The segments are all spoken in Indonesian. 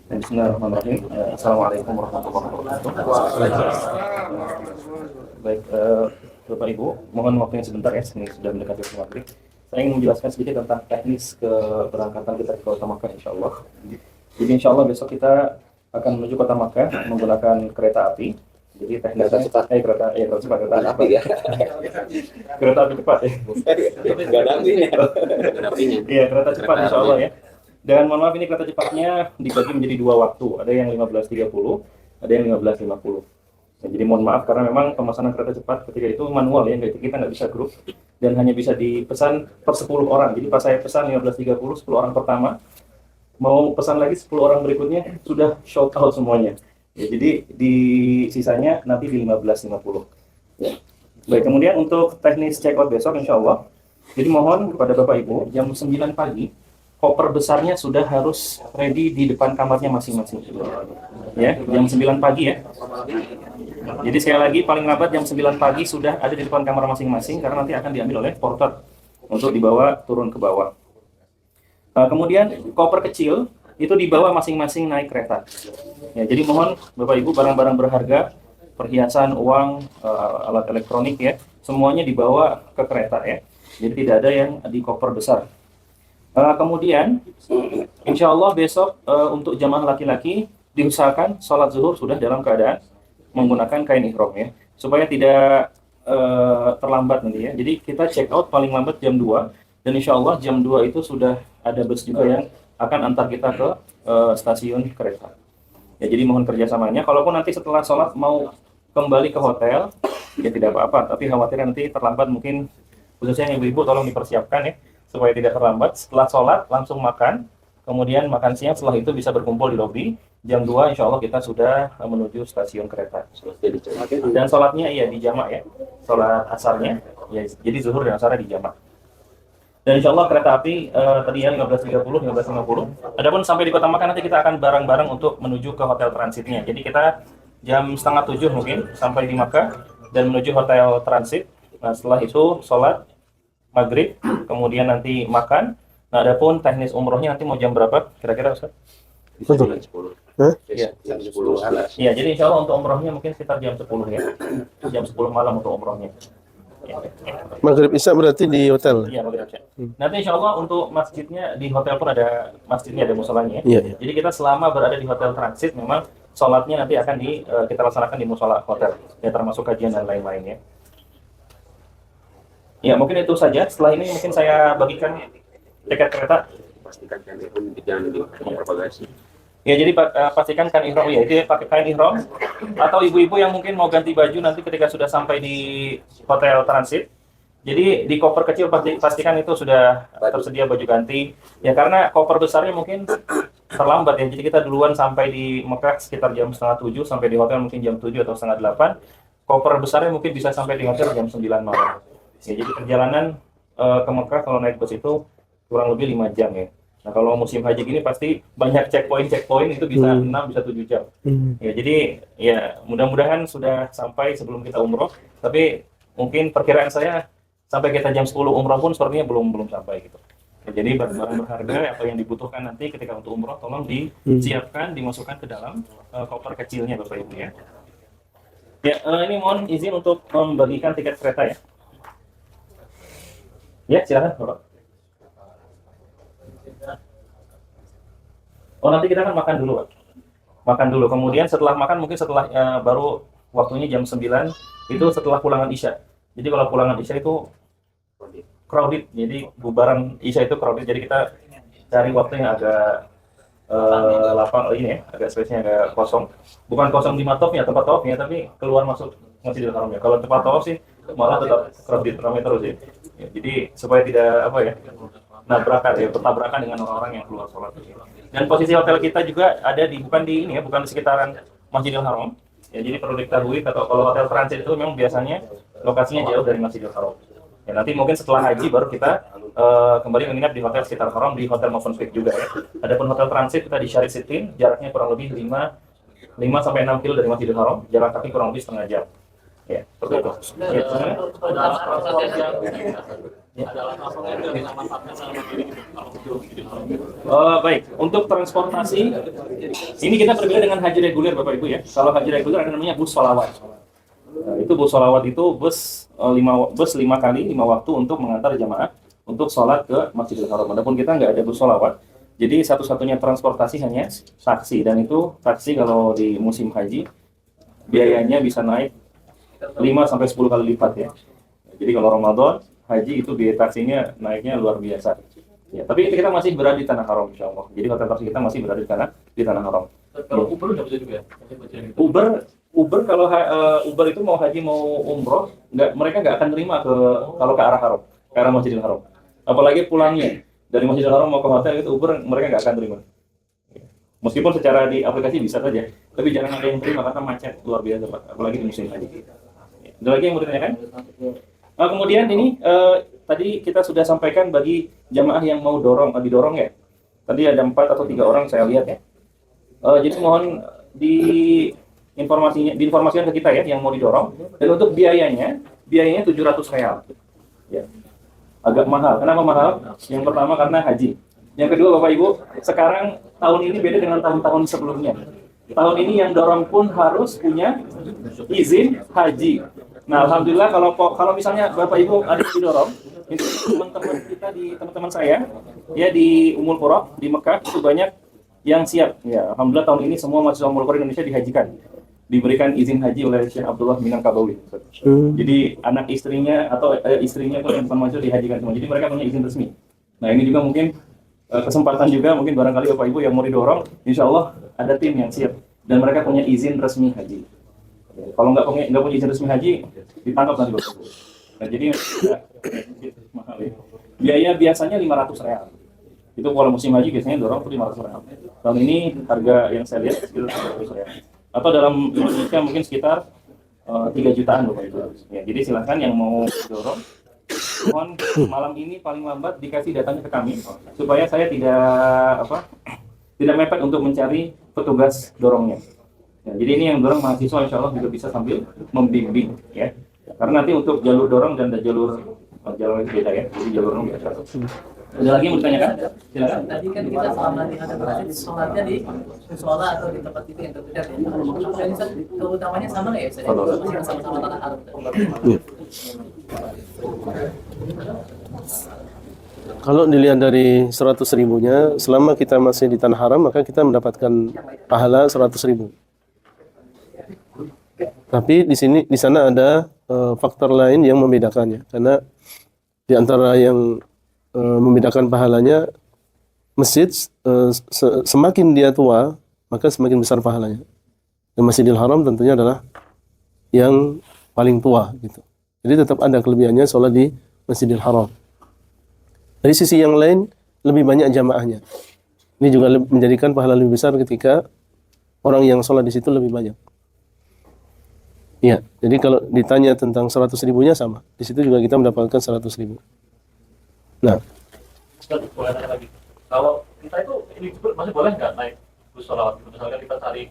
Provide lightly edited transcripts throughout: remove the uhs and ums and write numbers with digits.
Bismillahirrahmanirrahim. Assalamualaikum warahmatullahi wabarakatuh. Baik, Bapak Ibu, mohon waktunya sebentar ya, ini sudah mendekati waktu maghrib. Saya ingin menjelaskan sedikit tentang teknis keberangkatan kita ke Kota Makkah, insya Allah. Jadi insya Allah besok kita akan menuju Kota Makkah menggunakan kereta api. Jadi teknis kereta cepat, kereta api ya. Kereta api cepat ya. Nggak ada apinya. Iya, kereta cepat insya Allah ya. Dan mohon maaf, ini kereta cepatnya dibagi menjadi dua waktu. Ada yang 15.30, ada yang 15.50. Nah, jadi mohon maaf karena memang pemesanan kereta cepat ketika itu manual ya, kita nggak bisa grup dan hanya bisa dipesan per 10 orang. Jadi pas saya pesan 15.30, 10 orang pertama, mau pesan lagi 10 orang berikutnya sudah sold out semuanya. Ya, jadi di sisanya nanti di 15.50. Ya. Baik, kemudian untuk teknis check out besok insya Allah. Jadi mohon kepada Bapak Ibu jam 9 pagi koper besarnya sudah harus ready di depan kamarnya masing-masing. Ya, jam 9 pagi ya. Jadi sekali lagi paling lambat jam 9 pagi sudah ada di depan kamar masing-masing karena nanti akan diambil oleh porter untuk dibawa turun ke bawah. Kemudian koper kecil itu dibawa masing-masing naik kereta. Ya, jadi mohon Bapak Ibu barang-barang berharga, perhiasan, uang, alat elektronik ya, semuanya dibawa ke kereta ya. Jadi tidak ada yang di koper besar. Kemudian, insya Allah besok untuk jamaah laki-laki diusahakan sholat zuhur sudah dalam keadaan menggunakan kain ihram ya, supaya tidak terlambat nanti ya. Jadi kita check out paling lambat jam 2 dan insya Allah jam 2 itu sudah ada bus juga yang akan antar kita ke stasiun kereta. Ya, jadi mohon kerjasamanya. Kalaupun nanti setelah sholat mau kembali ke hotel, ya tidak apa-apa. Tapi khawatirnya nanti terlambat mungkin, khususnya yang ibu-ibu tolong dipersiapkan ya, supaya tidak terlambat. Setelah sholat langsung makan, kemudian makan siang, setelah itu bisa berkumpul di lobi. Jam 2 insya Allah kita sudah menuju stasiun kereta. Dan sholatnya iya di jamak ya, sholat asarnya, ya, jadi zuhur dan asarnya di jamak. Dan insya Allah kereta api tadi ya 15.30, 15.50. Adapun sampai di Kota Makkah nanti kita akan bareng-bareng untuk menuju ke hotel transitnya. Jadi kita jam setengah 7 mungkin sampai di Makkah dan menuju hotel transit. Nah setelah itu sholat maghrib, kemudian nanti makan. Nah, adapun teknis umrohnya nanti mau jam berapa kira-kira Ustaz? Bisa jam 10. Iya, jam 10. Iya, jadi insya Allah untuk umrohnya mungkin sekitar jam 10 ya. Jam 10 malam untuk umrohnya. Ya. Maghrib Isya berarti di hotel? Iya, maghrib Isya. Nanti insya Allah untuk masjidnya di hotel pun ada masjidnya, ada musolanya. Iya. Jadi kita selama berada di hotel transit memang sholatnya nanti akan kita laksanakan di musola hotel. Ya, termasuk kajian dan lain-lainnya. Ya, mungkin itu saja. Setelah ini mungkin saya bagikan tiket kereta. Pastikan kan jangan di koper bagasi. Ya, jadi pastikan kan ihram ya. Itu pakai kain ihram atau ibu-ibu yang mungkin mau ganti baju nanti ketika sudah sampai di hotel transit. Jadi di koper kecil pastikan itu sudah tersedia baju ganti. Ya, karena koper besarnya mungkin terlambat ya. Jadi kita duluan sampai di Mekah sekitar jam setengah 7, sampai di hotel mungkin jam 7 atau setengah 8. Koper besarnya mungkin bisa sampai di hotel jam 9 malam. Ya, jadi perjalanan ke Mekah kalau naik bus itu kurang lebih 5 jam ya. Nah kalau musim haji gini pasti banyak checkpoint itu bisa 6 bisa 7 jam. Ya, jadi ya mudah-mudahan sudah sampai sebelum kita umroh. Tapi mungkin perkiraan saya sampai kita jam 10 umroh pun sepertinya belum sampai gitu. Ya, jadi barang-barang berharga apa yang dibutuhkan nanti ketika untuk umroh tolong disiapkan, dimasukkan ke dalam koper kecilnya Bapak Ibu ya. Ya, ini mohon izin untuk membagikan tiket kereta ya. Ya, silakan Bapak. Oh, nanti kita kan makan dulu, Pak. Makan dulu. Kemudian setelah makan mungkin setelah baru waktunya jam 9 itu setelah pulangan Isya. Jadi kalau pulangan Isya itu crowded. Jadi bubaran Isya itu crowded. Jadi kita cari waktu yang agak lapang ini ya, agak space-nya agak kosong. Bukan kosong di matofnya, tempat tawafnya, tapi keluar masuk Masjidil Haram ya. Kalau tempat tawaf sih malah tetap crowded, ramai terus ya. Ya, jadi supaya tidak bertabrakan dengan orang-orang yang keluar sholat. Dan posisi hotel kita juga ada bukan di sekitaran Masjidil Haram. Ya, jadi perlu diketahui kalau hotel transit itu memang biasanya lokasinya jauh dari Masjidil Haram. Ya, nanti mungkin setelah haji baru kita kembali menginap di hotel sekitar Haram, di Hotel Mawfun Speak juga ya. Adapun hotel transit kita di Syarif Sitin, jaraknya kurang lebih 5 sampai 6 kilo dari Masjidil Haram, jarak kaki kurang lebih setengah jam. Ya, seperti itu. Ya, Baik, untuk transportasi ini kita berbeda dengan haji reguler Bapak Ibu ya. Kalau haji reguler ada namanya bus sholawat. Nah, itu bus sholawat itu bus 5 kali 5 waktu untuk mengantar jamaah untuk sholat ke Masjidil Haram. Adapun kita nggak ada bus sholawat, jadi satu-satunya transportasi hanya taksi, dan itu taksi kalau di musim haji biayanya bisa naik 5 sampai 10 kali lipat ya. Jadi kalau Ramadan haji itu biaya taksinya naiknya luar biasa. Ya, tapi kita masih berada di tanah haram insya Allah. Jadi hotel taksi kita masih berada di tanah haram. Kalau Uber udah bisa juga ya? Uber kalau Uber itu mau haji mau umroh, mereka nggak akan terima kalau ke arah haram, ke arah Masjidil Haram. Apalagi pulangnya dari Masjidil Haram mau ke hotel itu Uber mereka nggak akan terima. Meskipun secara di aplikasi bisa saja, tapi jangan ada yang terima karena macet luar biasa Pak. Apalagi di musim haji. Ada lagi yang mau ditanyakan? Kemudian ini tadi kita sudah sampaikan bagi jamaah yang mau didorong ya. Tadi ada 4 atau 3 orang saya lihat ya. Jadi mohon diinformasikan ke kita ya yang mau didorong. Dan untuk biayanya 700 real. Ya. Agak mahal. Kenapa mahal? Yang pertama karena haji. Yang kedua Bapak Ibu, sekarang tahun ini beda dengan tahun-tahun sebelumnya. Tahun ini yang dorong pun harus punya izin haji. Nah, alhamdulillah kalau misalnya Bapak Ibu ada yang didorong, itu teman-teman kita teman-teman saya ya di Ummul Qura di Mekah itu banyak yang siap. Ya, alhamdulillah tahun ini semua mahasiswa Ummul Qura Indonesia dihajikan. Diberikan izin haji oleh Syekh Abdullah Minangkabawi. Jadi anak istrinya atau istrinya pun yang mahasiswa dihajikan semua. Jadi mereka punya izin resmi. Nah, ini juga mungkin kesempatan juga mungkin barangkali Bapak Ibu yang mau didorong, insya Allah ada tim yang siap dan mereka punya izin resmi haji. Kalau nggak punya izin resmi haji, ditangkap nanti Bapak Ibu. Nah, jadi mahal ya. Biaya biasanya 500 real. Itu kalau musim haji biasanya dorong tuh 500 real. Tahun ini harga yang saya lihat sekitar 300 real. Atau dalam Indonesia mungkin sekitar 3 jutaan Bapak Ibu. Ya, jadi silahkan yang mau dorong, mohon malam ini paling lambat dikasih datanya ke kami supaya saya tidak mepet untuk mencari petugas dorongnya. Ya, jadi ini yang dorong mahasiswa insya Allah juga bisa sambil membimbing ya. Karena nanti untuk jalur dorong dan jalur beda ya. Jadi jalur dorong biasa. Ada lagi yang mau ditanyakan? Silakan. Tadi kan kita selama di hadap masjid sholatnya di musola atau di tempat itu yang berbeda ya. Keutamanya sama nggak ya? Saya masih sama-sama tanah haram. Kalau dilihat dari 100 ribunya, selama kita masih di tanah haram, maka kita mendapatkan pahala 100 ribu. Tapi di sana ada faktor lain yang membedakannya. Karena di antara yang membedakan pahalanya, masjid semakin dia tua, maka semakin besar pahalanya. Dan Masjidil Haram tentunya adalah yang paling tua gitu. Jadi tetap ada kelebihannya sholat di Masjidil Haram. Dari sisi yang lain, lebih banyak jamaahnya. Ini juga menjadikan pahala lebih besar ketika orang yang sholat di situ lebih banyak. Iya, jadi kalau ditanya tentang 100 ribunya sama. Di situ juga kita mendapatkan 100 ribu. Nah, Ustaz, boleh tanya lagi. Kalau kita itu ini masih boleh nggak naik bus sholawat? Misalkan kita cari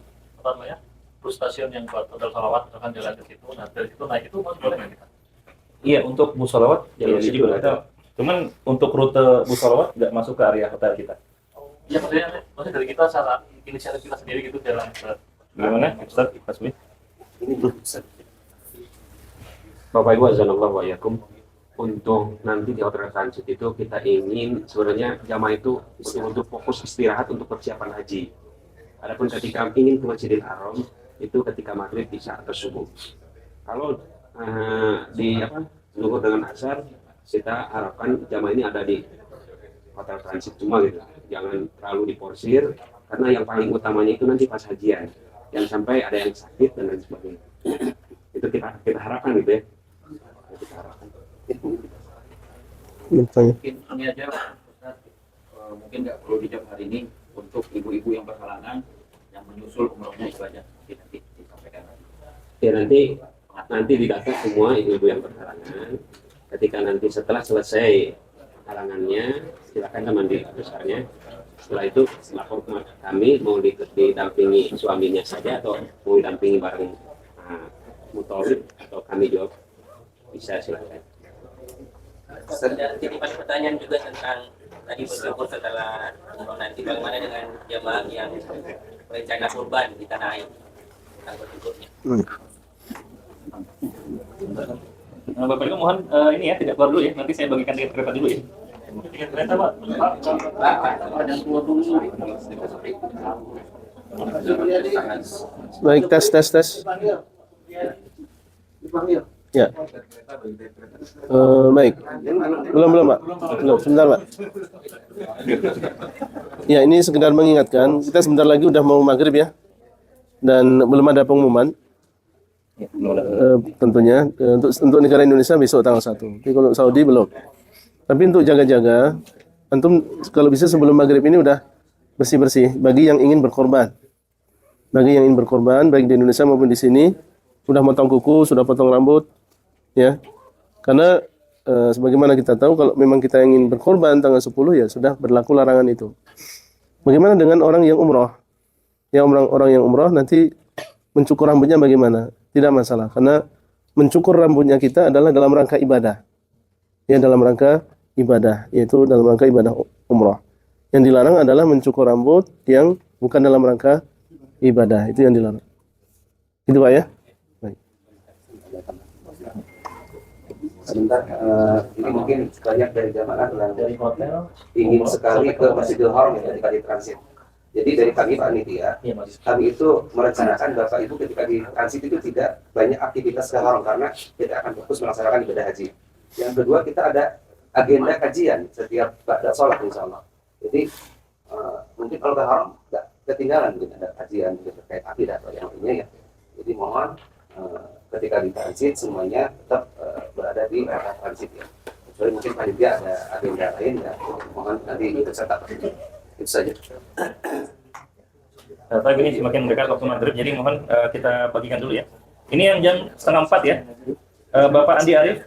bus stasiun yang buat hotel sholawat, misalkan jalan ke situ, nah dari situ naik itu masih boleh nggak kita? Iya, untuk bus sholawat Iya, jadi juga kita. Cuman untuk rute bus sholawat nggak masuk ke area hotel kita. Iya, maksudnya dari kita secara inisiatif kita sendiri gitu jalan ke. Gimana, Ustaz? Pasmi? Bapak Ibu azanallahu wa iyyakum, untuk nanti di hotel transit itu kita ingin sebenarnya jamaah itu untuk fokus istirahat untuk persiapan haji. Adapun ketika ingin ke Masjidil Haram itu ketika maghrib, isya atau subuh. Kalau zuhur dengan asar, kita harapkan jamaah ini ada di hotel transit cuma gitu. Jangan terlalu diporsir karena yang paling utamanya itu nanti pas hajian. Jangan sampai ada yang sakit dan lain sebagainya. Itu kita harapkan gitu ya. Kita harapkan. Mungkin ini aja Ustaz, mungkin nggak perlu dijawab hari ini untuk ibu-ibu yang berhalangan yang menyusul umrohnya itu aja nanti disampaikan lagi. Ya nanti didata semua ibu-ibu yang berhalangan. Ketika nanti setelah selesai halangannya, silakan mandi besarnya. Setelah itu lapor ke kami, mau didampingi suaminya saja atau mau didampingi bareng mutolib atau kami jawab, bisa silakan. Dan titipan pertanyaan juga tentang tadi bersyukur setelah umroh nanti bagaimana dengan jamaah yang berencana kurban di tanah air tentang bersyukurnya. Nah, Bapak Ibu mohon ini ya tidak keluar dulu ya. Nanti saya bagikan tiket kereta dulu ya. Tiket kereta Pak. Baik, tes. Ya. Baik. Belum, Pak. Belum, sebentar, Pak. Ya, ini sekedar mengingatkan, kita sebentar lagi udah mau maghrib ya. Dan belum ada pengumuman. Tentunya untuk negara Indonesia besok tanggal 1. Tapi kalau Saudi belum. Tapi untuk jaga-jaga, antum kalau bisa sebelum maghrib ini udah bersih-bersih bagi yang ingin berkorban. Bagi yang ingin berkorban baik di Indonesia maupun di sini, sudah potong kuku, sudah potong rambut, ya. Karena sebagaimana kita tahu kalau memang kita ingin berkorban tanggal 10 ya sudah berlaku larangan itu. Bagaimana dengan orang yang umroh? Ya orang yang umroh nanti mencukur rambutnya bagaimana? Tidak masalah, karena mencukur rambutnya kita adalah dalam rangka ibadah. Ya, dalam rangka ibadah, yaitu dalam rangka ibadah umroh. Yang dilarang adalah mencukur rambut yang bukan dalam rangka ibadah, itu yang dilarang. Itu Pak ya? Baik. Sebentar, ini mungkin banyak dari jamaah yang ingin sekali ke Masjidil Haram ya, ketika di transit. Jadi dari kami panitia, kami itu merencanakan Bapak Ibu ketika di transit itu tidak banyak aktivitas ke Haram karena kita akan fokus melaksanakan ibadah haji. Yang kedua, kita ada agenda kajian setiap ba'da sholat insya Allah. Jadi mungkin kalau ke Haram nggak ketinggalan mungkin ada kajian terkait akidah atau yang lainnya ya. Jadi mohon ketika di transit semuanya tetap berada di area transit ya. Kecuali mungkin panitia ada agenda lain ya, mohon nanti itu tetap. Itu saja. Tapi ini semakin dekat waktu maghrib, jadi mohon kita bagikan dulu ya. Ini yang jam 3:30 ya. Bapak Andi Arif.